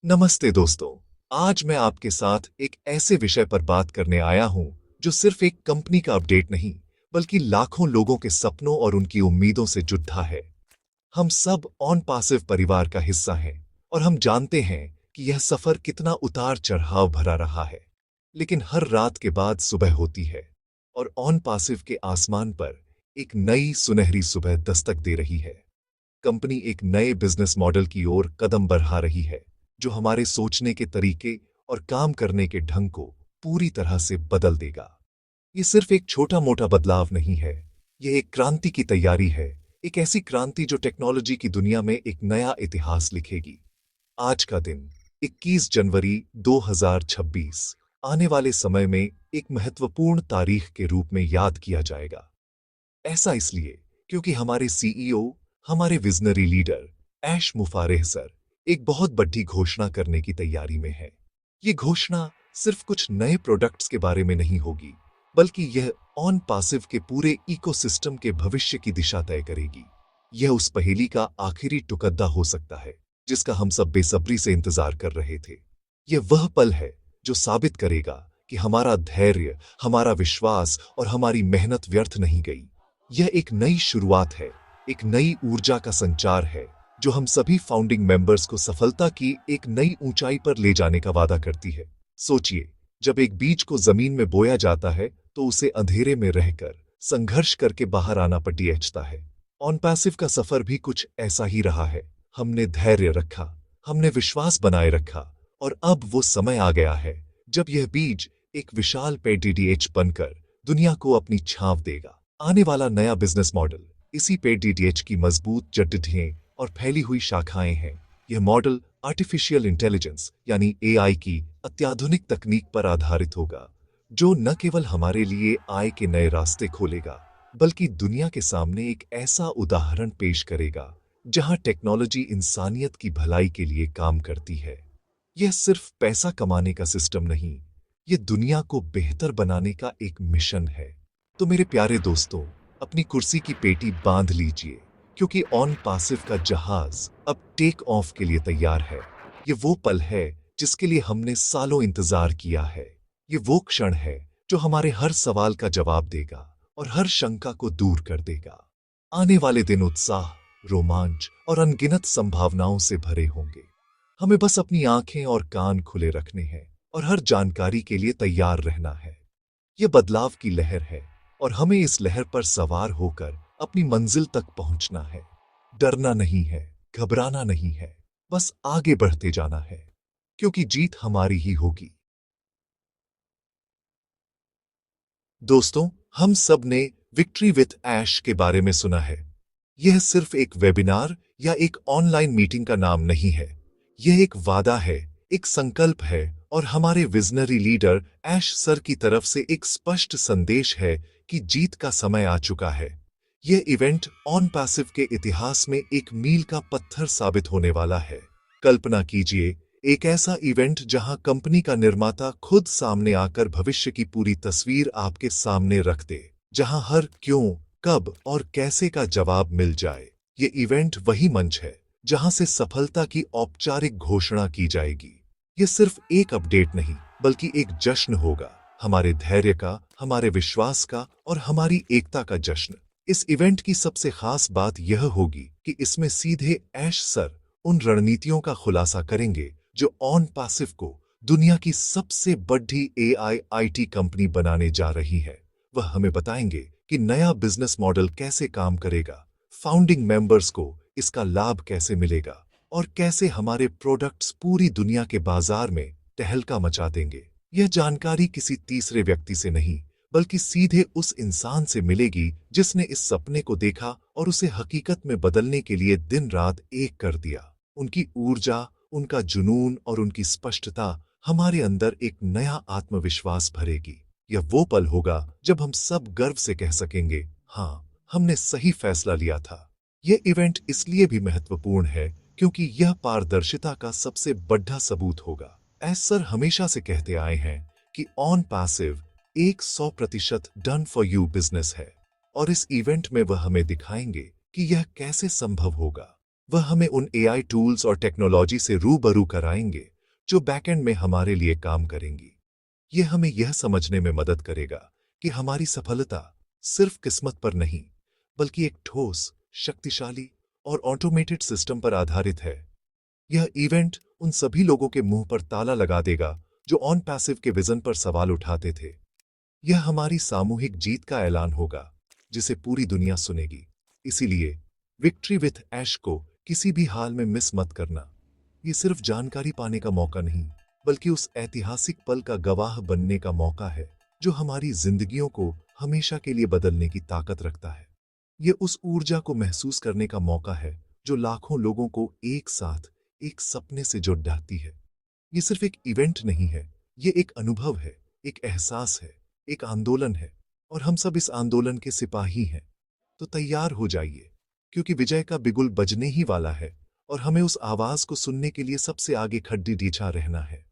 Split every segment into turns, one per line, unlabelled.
नमस्ते दोस्तों। आज मैं आपके साथ एक ऐसे विषय पर बात करने आया हूं जो सिर्फ एक कंपनी का अपडेट नहीं, बल्कि लाखों लोगों के सपनों और उनकी उम्मीदों से जुड़ा है। हम सब ऑन पासिव परिवार का हिस्सा हैं और हम जानते हैं कि यह सफर कितना उतार चढ़ाव भरा रहा है। लेकिन हर रात के बाद सुबह होती है और ऑन पासिव के आसमान पर एक नई सुनहरी सुबह दस्तक दे रही है। कंपनी एक नए बिजनेस मॉडल की ओर कदम बढ़ा रही है जो हमारे सोचने के तरीके और काम करने के ढंग को पूरी तरह से बदल देगा। ये सिर्फ एक छोटा मोटा बदलाव नहीं है, यह एक क्रांति की तैयारी है। एक ऐसी क्रांति जो टेक्नोलॉजी की दुनिया में एक नया इतिहास लिखेगी। आज का दिन 21 जनवरी 2026 आने वाले समय में एक महत्वपूर्ण तारीख के रूप में याद किया जाएगा। ऐसा इसलिए क्योंकि हमारे सीईओ, हमारे विजनरी लीडर ऐश मुफारेह सर एक बहुत बड़ी घोषणा करने की तैयारी में है। ये घोषणा सिर्फ कुछ नए प्रोडक्ट्स के बारे में नहीं होगी, बल्कि यह ऑन पासिव के पूरे इकोसिस्टम के भविष्य की दिशा तय करेगी। यह उस पहेली का आखिरी टुकड़ा हो सकता है जिसका हम सब बेसब्री से इंतजार कर रहे थे। यह वह पल है जो साबित करेगा कि हमारा धैर्य, हमारा विश्वास और हमारी मेहनत व्यर्थ नहीं गई। यह एक नई शुरुआत है, एक नई ऊर्जा का संचार है जो हम सभी फाउंडिंग मेंबर्स को सफलता की एक नई ऊंचाई पर ले जाने का वादा करती है। सोचिए, जब एक बीज को जमीन में बोया जाता है तो उसे अंधेरे में रहकर संघर्ष करके बाहर आना पड़ता है। ऑन पैसिव का सफर भी कुछ ऐसा ही रहा है। हमने धैर्य रखा, हमने विश्वास बनाए रखा और अब वो समय आ गया है जब यह बीज एक विशाल पेड़ बनकर दुनिया को अपनी छांव देगा। आने वाला नया बिजनेस मॉडल इसी पेड़ की मजबूत जड़ें और फैली हुई शाखाएं हैं। यह मॉडल आर्टिफिशियल इंटेलिजेंस यानी एआई की अत्याधुनिक तकनीक पर आधारित होगा, जो न केवल हमारे लिए आय के नए रास्ते खोलेगा, बल्कि दुनिया के सामने एक ऐसा उदाहरण पेश करेगा जहां टेक्नोलॉजी इंसानियत की भलाई के लिए काम करती है। यह सिर्फ पैसा कमाने का सिस्टम नहीं, यह दुनिया को बेहतर बनाने का एक मिशन है। तो मेरे प्यारे दोस्तों, अपनी कुर्सी की पेटी बांध लीजिए, क्योंकि ऑन पासिव का जहाज अब टेक ऑफ के लिए तैयार है। ये वो पल है जिसके लिए हमने सालों इंतजार किया है। ये वो क्षण है जो हमारे हर सवाल का जवाब देगा और हर शंका को दूर कर देगा। आने वाले दिन उत्साह, रोमांच और अनगिनत संभावनाओं से भरे होंगे। हमें बस अपनी आंखें और कान खुले रखने हैं और हर जानकारी के लिए तैयार रहना है। यह बदलाव की लहर है और हमें इस लहर पर सवार होकर अपनी मंजिल तक पहुंचना है। डरना नहीं है, घबराना नहीं है, बस आगे बढ़ते जाना है, क्योंकि जीत हमारी ही होगी। दोस्तों, हम सब ने विक्ट्री विथ ऐश के बारे में सुना है। यह सिर्फ एक वेबिनार या एक ऑनलाइन मीटिंग का नाम नहीं है। यह एक वादा है, एक संकल्प है और हमारे विजनरी लीडर ऐश सर की तरफ से एक स्पष्ट संदेश है कि जीत का समय आ चुका है। यह इवेंट ऑन पैसिव के इतिहास में एक मील का पत्थर साबित होने वाला है। कल्पना कीजिए, एक ऐसा इवेंट जहां कंपनी का निर्माता खुद सामने आकर भविष्य की पूरी तस्वीर आपके सामने रख दे, जहां हर क्यों, कब और कैसे का जवाब मिल जाए। ये इवेंट वही मंच है जहां से सफलता की औपचारिक घोषणा की जाएगी। ये सिर्फ एक अपडेट नहीं, बल्कि एक जश्न होगा, हमारे धैर्य का, हमारे विश्वास का और हमारी एकता का जश्न। इस इवेंट की सबसे खास बात यह होगी कि इसमें सीधे ऐश सर उन रणनीतियों का खुलासा करेंगे जो ऑन पैसिव को दुनिया की सबसे बड़ी एआई आईटी कंपनी बनाने जा रही है। वह हमें बताएंगे कि नया बिजनेस मॉडल कैसे काम करेगा, फाउंडिंग मेंबर्स को इसका लाभ कैसे मिलेगा और कैसे हमारे प्रोडक्ट्स पूरी दुनिया के बाजार में तहलका मचा देंगे। यह जानकारी किसी तीसरे व्यक्ति से नहीं, बल्कि सीधे उस इंसान से मिलेगी जिसने इस सपने को देखा और उसे हकीकत में बदलने के लिए दिन रात एक कर दिया। उनकी ऊर्जा, उनका जुनून और उनकी स्पष्टता हमारे अंदर एक नया आत्मविश्वास भरेगी। यह वो पल होगा जब हम सब गर्व से कह सकेंगे, हाँ, हमने सही फैसला लिया था। यह इवेंट इसलिए भी महत्वपूर्ण है क्योंकि यह पारदर्शिता का सबसे बड़ा सबूत होगा। ऐश सर हमेशा से कहते आए हैं कि ऑन पैसिव एक 100% डन फॉर यू बिजनेस है और इस इवेंट में वह हमें दिखाएंगे कि यह कैसे संभव होगा। वह हमें उन एआई टूल्स और टेक्नोलॉजी से रूबरू कराएंगे जो बैकएंड में हमारे लिए काम करेंगी। ये हमें यह समझने में मदद करेगा कि हमारी सफलता सिर्फ किस्मत पर नहीं, बल्कि एक ठोस, शक्तिशाली और ऑटोमेटेड सिस्टम पर आधारित है। यह इवेंट उन सभी लोगों के मुंह पर ताला लगा देगा जो ऑन पैसिव के विजन पर सवाल उठाते थे। यह हमारी सामूहिक जीत का ऐलान होगा, जिसे पूरी दुनिया सुनेगी। इसीलिए विक्ट्री विथ ऐश को किसी भी हाल में मिस मत करना। ये सिर्फ जानकारी पाने का मौका नहीं, बल्कि उस ऐतिहासिक पल का गवाह बनने का मौका है जो हमारी जिंदगियों को हमेशा के लिए बदलने की ताकत रखता है। ये उस ऊर्जा को महसूस करने का मौका है जो लाखों लोगों को एक साथ एक सपने से जोड़ती है। ये सिर्फ एक इवेंट नहीं है, ये एक अनुभव है, एक एहसास है, एक आंदोलन है, और हम सब इस आंदोलन के सिपाही हैं। तो तैयार हो जाइए, क्योंकि विजय का बिगुल बजने ही वाला है और हमें उस आवाज को सुनने के लिए सबसे आगे खड्डी डीछा रहना है।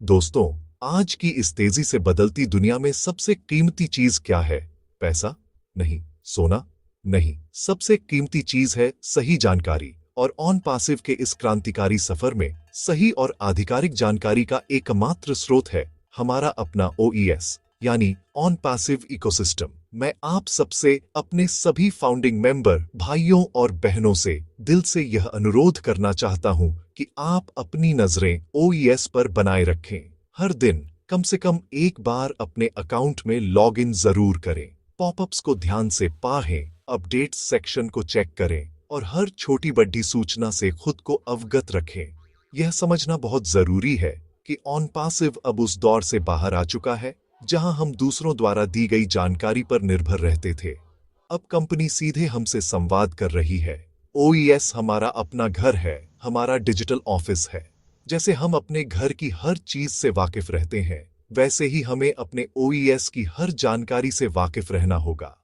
दोस्तों, आज की इस तेजी से बदलती दुनिया में सबसे कीमती चीज क्या है? पैसा नहीं, सोना नहीं, सबसे कीमती चीज है सही जानकारी। और ऑन पासिव के इस क्रांतिकारी सफर में सही और आधिकारिक जानकारी का एकमात्र स्रोत है हमारा अपना ओईएस, यानी ऑन पैसिव इकोसिस्टम। मैं आप सबसे, अपने सभी फाउंडिंग मेंबर भाइयों और बहनों से दिल से यह अनुरोध करना चाहता हूं कि आप अपनी नजरें ओईएस पर बनाए रखें। हर दिन कम से कम एक बार अपने अकाउंट में लॉग इन जरूर करें। पॉपअप्स को ध्यान से पढ़ें, अपडेट्स सेक्शन को चेक करें और हर छोटी बड़ी सूचना से खुद को अवगत रखें। यह समझना बहुत जरूरी है कि ऑन पैसिव अब उस दौर से बाहर आ चुका है जहां हम दूसरों द्वारा दी गई जानकारी पर निर्भर रहते थे। अब कंपनी सीधे हमसे संवाद कर रही है। ओईएस हमारा अपना घर है, हमारा डिजिटल ऑफिस है। जैसे हम अपने घर की हर चीज से वाकिफ रहते हैं, वैसे ही हमें अपने ओईएस की हर जानकारी से वाकिफ रहना होगा।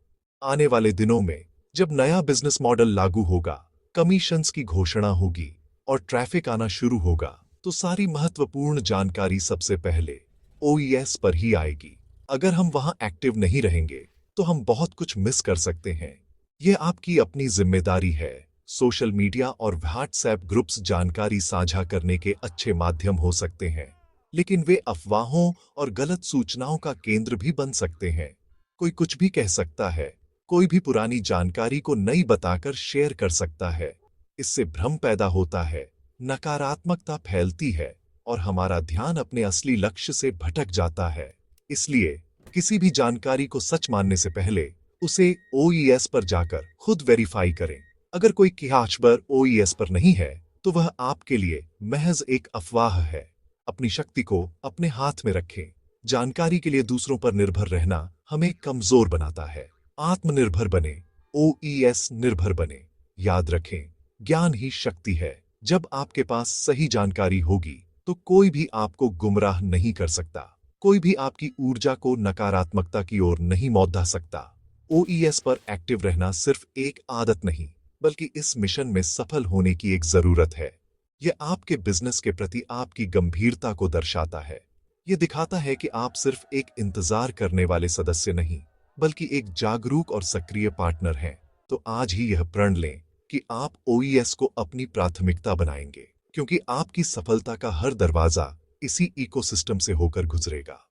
आने वाले दिनों में जब नया बिजनेस मॉडल लागू होगा, कमीशंस की घोषणा होगी और ट्रैफिक आना शुरू होगा, तो सारी महत्वपूर्ण जानकारी सबसे पहले ओईएस पर ही आएगी। अगर हम वहां एक्टिव नहीं रहेंगे तो हम बहुत कुछ मिस कर सकते हैं। यह आपकी अपनी जिम्मेदारी है। सोशल मीडिया और व्हाट्सएप ग्रुप्स जानकारी साझा करने के अच्छे माध्यम हो सकते हैं, लेकिन वे अफवाहों और गलत सूचनाओं का केंद्र भी बन सकते हैं। कोई कुछ भी कह सकता है, कोई भी पुरानी जानकारी को नई बताकर शेयर कर सकता है। इससे भ्रम पैदा होता है, नकारात्मकता फैलती है और हमारा ध्यान अपने असली लक्ष्य से भटक जाता है। इसलिए किसी भी जानकारी को सच मानने से पहले उसे ओईएस पर जाकर खुद वेरीफाई करें। अगर कोई खबर ओईएस पर नहीं है, तो वह आपके लिए महज एक अफवाह है। अपनी शक्ति को अपने हाथ में रखें। जानकारी के लिए दूसरों पर निर्भर रहना हमें कमजोर बनाता है। आत्मनिर्भर बने, ओईएस निर्भर बने। याद रखें, ज्ञान ही शक्ति है। जब आपके पास सही जानकारी होगी तो कोई भी आपको गुमराह नहीं कर सकता। कोई भी आपकी ऊर्जा को नकारात्मकता की ओर नहीं मोड़ा सकता। ओईएस पर एक्टिव रहना सिर्फ एक आदत नहीं, बल्कि इस मिशन में सफल होने की एक जरूरत है। यह आपके बिजनेस के प्रति आपकी गंभीरता को दर्शाता है। यह दिखाता है कि आप सिर्फ एक इंतजार करने वाले सदस्य नहीं, बल्कि एक जागरूक और सक्रिय पार्टनर हैं। तो आज ही यह प्रण लें कि आप ओईएस को अपनी प्राथमिकता बनाएंगे, क्योंकि आपकी सफलता का हर दरवाजा इसी इकोसिस्टम से होकर गुजरेगा।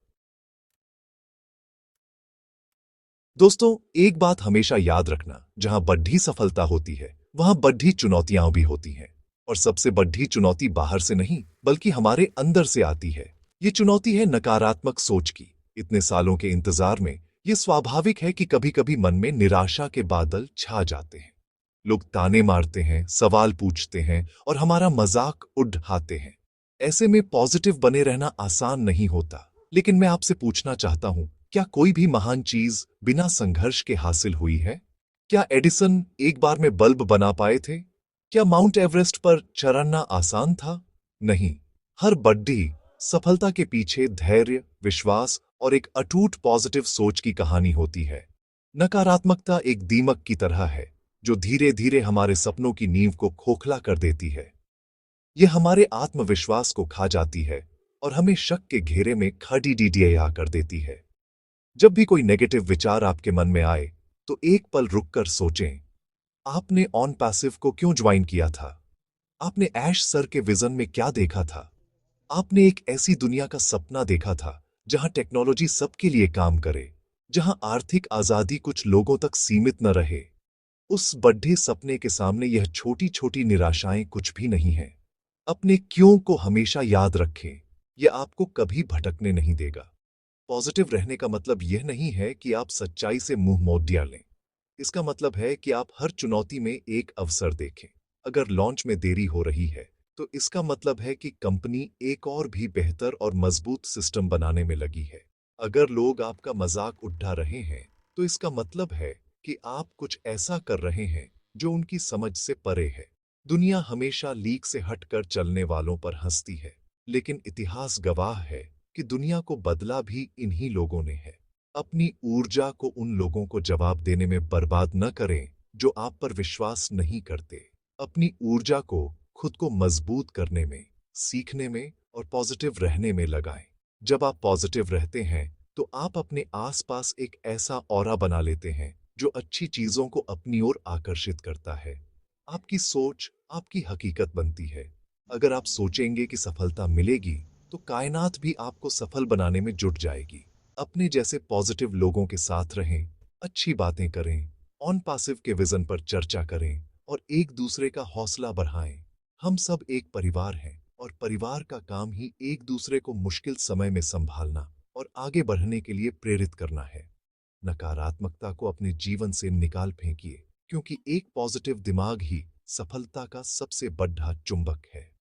दोस्तों, एक बात हमेशा याद रखना, जहां बड़ी सफलता होती है वहां बड़ी चुनौतियां भी होती हैं। और सबसे बड़ी चुनौती बाहर से नहीं, बल्कि हमारे अंदर से आती है। ये चुनौती है नकारात्मक सोच की। इतने सालों के इंतजार में यह स्वाभाविक है कि कभी-कभी मन में निराशा के बादल छा जाते हैं। लोग ताने मारते हैं, सवाल पूछते हैं और हमारा मजाक उड़ाते हैं। ऐसे में पॉजिटिव बने रहना आसान नहीं होता। लेकिन मैं आपसे पूछना चाहता हूं, क्या कोई भी महान चीज बिना संघर्ष के हासिल हुई है? क्या एडिसन एक बार में बल्ब बना पाए थे? क्या माउंट एवरेस्ट पर चढ़ना आसान था? नहीं। हर बड़ी सफलता के पीछे धैर्य, विश्वास और एक अटूट पॉजिटिव सोच की कहानी होती है। नकारात्मकता एक दीमक की तरह है जो धीरे धीरे हमारे सपनों की नींव को खोखला कर देती है। यह हमारे आत्मविश्वास को खा जाती है और हमें शक के घेरे में खड़ी डीडीया कर देती है। जब भी कोई नेगेटिव विचार आपके मन में आए, तो एक पल रुककर सोचें, आपने ऑन पैसिव को क्यों ज्वाइन किया था? आपने ऐश सर के विजन में क्या देखा था? आपने एक ऐसी दुनिया का सपना देखा था जहां टेक्नोलॉजी सबके लिए काम करे, जहां आर्थिक आजादी कुछ लोगों तक सीमित न रहे। उस बड्ढे सपने के सामने यह छोटी-छोटी निराशाएं कुछ भी नहीं हैं। अपने क्यों को हमेशा याद रखें, यह आपको कभी भटकने नहीं देगा। पॉजिटिव रहने का मतलब यह नहीं है कि आप सच्चाई से मुंह मोड़ दिया लें। इसका मतलब है कि आप हर चुनौती में एक अवसर देखें। अगर लॉन्च में देरी हो रही है, तो इसका मतलब है कि कंपनी एक और भी बेहतर और मजबूत सिस्टम बनाने में लगी है। अगर लोग आपका मजाक उड़ा रहे हैं, तो इसका मतलब है कि आप कुछ ऐसा कर रहे हैं जो उनकी समझ से परे है। दुनिया हमेशा लीक से हटकर चलने वालों पर हंसती है, लेकिन इतिहास गवाह है कि दुनिया को बदला भी इन्हीं लोगों ने है। अपनी ऊर्जा को उन लोगों को जवाब देने में बर्बाद न करें जो आप पर विश्वास नहीं करते। अपनी ऊर्जा को खुद को मजबूत करने में, सीखने में और पॉजिटिव रहने में लगाएं। जब आप पॉजिटिव रहते हैं, तो आप अपने आसपास एक ऐसा ऑरा बना लेते हैं जो अच्छी चीजों को अपनी ओर आकर्षित करता है। आपकी सोच आपकी हकीकत बनती है। अगर आप सोचेंगे कि सफलता मिलेगी, तो कायनात भी आपको सफल बनाने में जुट जाएगी। अपने जैसे पॉजिटिव लोगों के साथ रहें, अच्छी बातें करें, ऑन पासिव के विजन पर चर्चा करें और एक दूसरे का हौसला बढ़ाएं। हम सब एक परिवार हैं और परिवार का काम ही एक दूसरे को मुश्किल समय में संभालना और आगे बढ़ने के लिए प्रेरित करना है। नकारात्मकता को अपने जीवन से निकाल फेंकिए, क्योंकि एक पॉजिटिव दिमाग ही सफलता का सबसे बड़ा चुंबक है।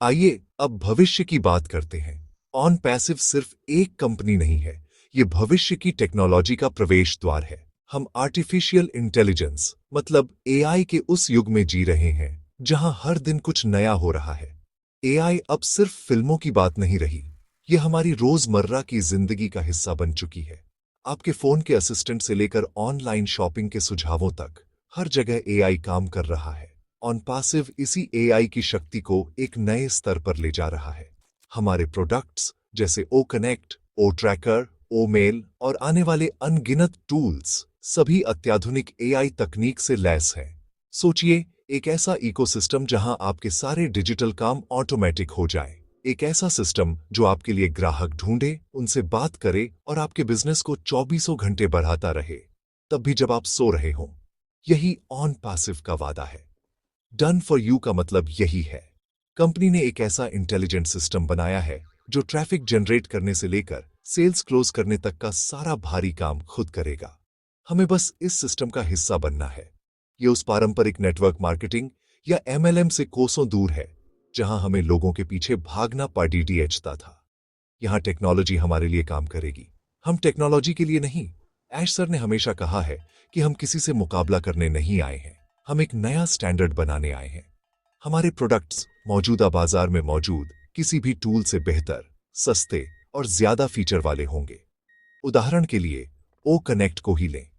आइए अब भविष्य की बात करते हैं। ऑन पैसिव सिर्फ एक कंपनी नहीं है, ये भविष्य की टेक्नोलॉजी का प्रवेश द्वार है। हम आर्टिफिशियल इंटेलिजेंस मतलब एआई के उस युग में जी रहे हैं जहां हर दिन कुछ नया हो रहा है। एआई अब सिर्फ फिल्मों की बात नहीं रही, ये हमारी रोजमर्रा की जिंदगी का हिस्सा बन चुकी है। आपके फोन के असिस्टेंट से लेकर ऑनलाइन शॉपिंग के सुझावों तक हर जगह एआई काम कर रहा है। ऑन पासिव इसी एआई की शक्ति को एक नए स्तर पर ले जा रहा है। हमारे प्रोडक्ट्स जैसे ओ कनेक्ट, ओ ट्रैकर, ओ मेल और आने वाले अनगिनत टूल्स सभी अत्याधुनिक एआई तकनीक से लैस हैं। सोचिए, एक ऐसा इकोसिस्टम जहां आपके सारे डिजिटल काम ऑटोमेटिक हो जाए। एक ऐसा सिस्टम जो आपके लिए ग्राहक ढूंढे, उनसे बात करे और आपके बिजनेस को चौबीसों घंटे बढ़ाता रहे, तब भी जब आप सो रहे हों। यही ऑन पासिव का वादा है। डन फॉर यू का मतलब यही है। कंपनी ने एक ऐसा इंटेलिजेंट सिस्टम बनाया है जो ट्रैफिक जनरेट करने से लेकर सेल्स क्लोज करने तक का सारा भारी काम खुद करेगा। हमें बस इस सिस्टम का हिस्सा बनना है। ये उस पारंपरिक नेटवर्क मार्केटिंग या एमएलएम से कोसों दूर है, जहां हमें लोगों के पीछे भागना पड़ता था। यहां टेक्नोलॉजी हमारे लिए काम करेगी, हम टेक्नोलॉजी के लिए नहीं। ऐश सर ने हमेशा कहा है कि हम किसी से मुकाबला करने नहीं आए हैं, हम एक नया स्टैंडर्ड बनाने आए हैं। हमारे प्रोडक्ट्स मौजूदा बाजार में मौजूद किसी भी टूल से बेहतर, सस्ते और ज्यादा फीचर वाले होंगे। उदाहरण के लिए ओ कनेक्ट को ही लें।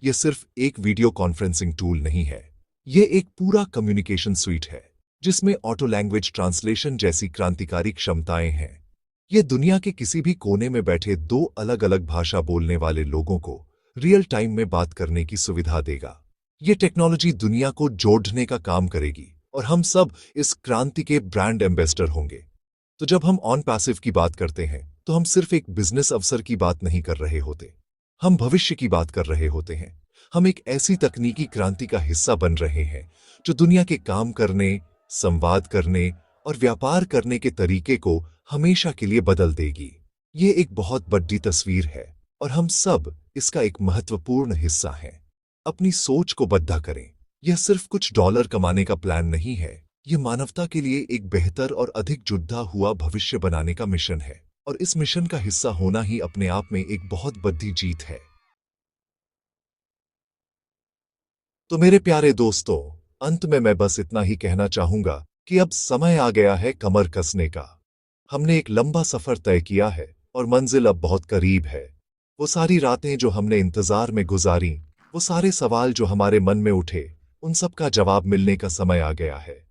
यह सिर्फ एक वीडियो कॉन्फ्रेंसिंग टूल नहीं है, यह एक पूरा कम्युनिकेशन स्वीट है जिसमें ऑटो लैंग्वेज ट्रांसलेशन जैसी क्रांतिकारी क्षमताएं हैं। यह दुनिया के किसी भी कोने में बैठे दो अलग अलग भाषा बोलने वाले लोगों को रियल टाइम में बात करने की सुविधा देगा। यह टेक्नोलॉजी दुनिया को जोड़ने का काम करेगी और हम सब इस क्रांति के ब्रांड एम्बेसडर होंगे। तो जब हम ऑन पैसिव की बात करते हैं, तो हम सिर्फ एक बिजनेस अवसर की बात नहीं कर रहे होते, हम भविष्य की बात कर रहे होते हैं। हम एक ऐसी तकनीकी क्रांति का हिस्सा बन रहे हैं जो दुनिया के काम करने, संवाद करने और व्यापार करने के तरीके को हमेशा के लिए बदल देगी। ये एक बहुत बड़ी तस्वीर है और हम सब इसका एक महत्वपूर्ण हिस्सा हैं। अपनी सोच को बदला करें। यह सिर्फ कुछ डॉलर कमाने का प्लान नहीं है, यह मानवता के लिए एक बेहतर और अधिक जुड़ा हुआ भविष्य बनाने का मिशन है। और इस मिशन का हिस्सा होना ही अपने आप में एक बहुत बड़ी जीत है। तो मेरे प्यारे दोस्तों, अंत में मैं बस इतना ही कहना चाहूंगा कि अब समय आ गया है कमर कसने का। हमने एक लंबा सफर तय किया है और मंजिल अब बहुत करीब है। वो सारी रातें जो हमने इंतजार में गुजारी, वो सारे सवाल जो हमारे मन में उठे, उन सब का जवाब मिलने का समय आ गया है।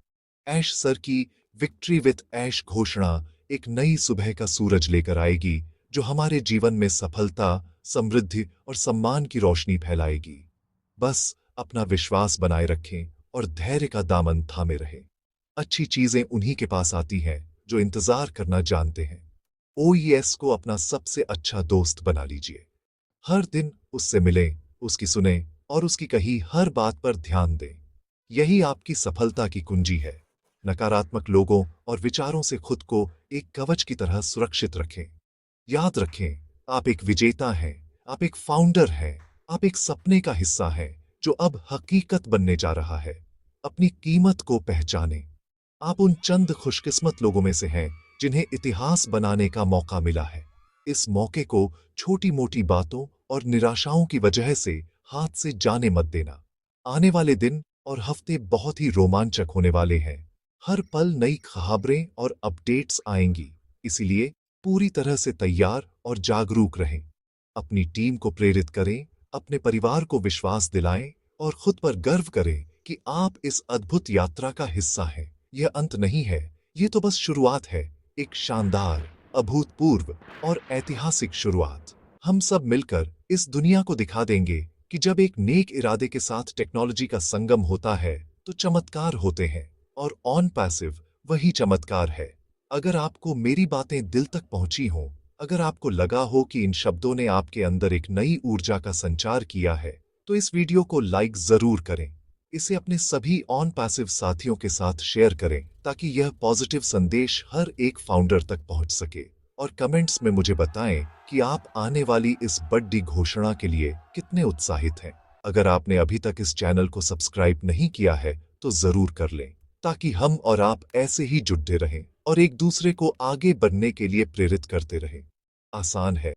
ऐश सर की विक्ट्री विथ ऐश घोषणा एक नई सुबह का सूरज लेकर आएगी जो हमारे जीवन में सफलता, समृद्धि और सम्मान की रोशनी फैलाएगी। बस अपना विश्वास बनाए रखें और धैर्य का दामन थामे रहें। अच्छी चीजें उन्हीं के पास आती हैं जो इंतजार करना जानते हैं। ओईएस को अपना सबसे अच्छा दोस्त बना लीजिए। हर दिन उससे मिलें, उसकी सुनें और उसकी कही हर बात पर ध्यान दें। यही आपकी सफलता की कुंजी है। नकारात्मक लोगों और विचारों से खुद को एक कवच की तरह सुरक्षित रखें। याद रखें, आप एक विजेता हैं, आप एक फाउंडर हैं, आप एक सपने का हिस्सा हैं जो अब हकीकत बनने जा रहा है। अपनी कीमत को पहचानें। आप उन चंद खुशकिस्मत लोगों में से हैं जिन्हें इतिहास बनाने का मौका मिला है। इस मौके को छोटी-मोटी बातों और निराशाओं की वजह से हाथ से जाने मत देना। आने वाले दिन और हफ्ते बहुत ही रोमांचक होने वाले हैं। हर पल नई खबरें और अपडेट्स आएंगी, इसीलिए पूरी तरह से तैयार और जागरूक रहें। अपनी टीम को प्रेरित करें, अपने परिवार को विश्वास दिलाएं और खुद पर गर्व करें कि आप इस अद्भुत यात्रा का हिस्सा हैं। यह अंत नहीं है, ये तो बस शुरुआत है। एक शानदार, अभूतपूर्व और ऐतिहासिक शुरुआत। हम सब मिलकर इस दुनिया को दिखा देंगे कि जब एक नेक इरादे के साथ टेक्नोलॉजी का संगम होता है तो चमत्कार होते हैं, और ऑन पैसिव वही चमत्कार है। अगर आपको मेरी बातें दिल तक पहुंची हों, अगर आपको लगा हो कि इन शब्दों ने आपके अंदर एक नई ऊर्जा का संचार किया है, तो इस वीडियो को लाइक जरूर करें। इसे अपने सभी ऑन पैसिव साथियों के साथ शेयर करें ताकि यह पॉजिटिव संदेश हर एक फाउंडर तक पहुंच सके। और कमेंट्स में मुझे बताएं कि आप आने वाली इस बड़ी घोषणा के लिए कितने उत्साहित हैं। अगर आपने अभी तक इस चैनल को सब्सक्राइब नहीं किया है तो जरूर कर लें, ताकि हम और आप ऐसे ही जुड़ते रहें और एक दूसरे को आगे बढ़ने के लिए प्रेरित करते रहें। आसान है,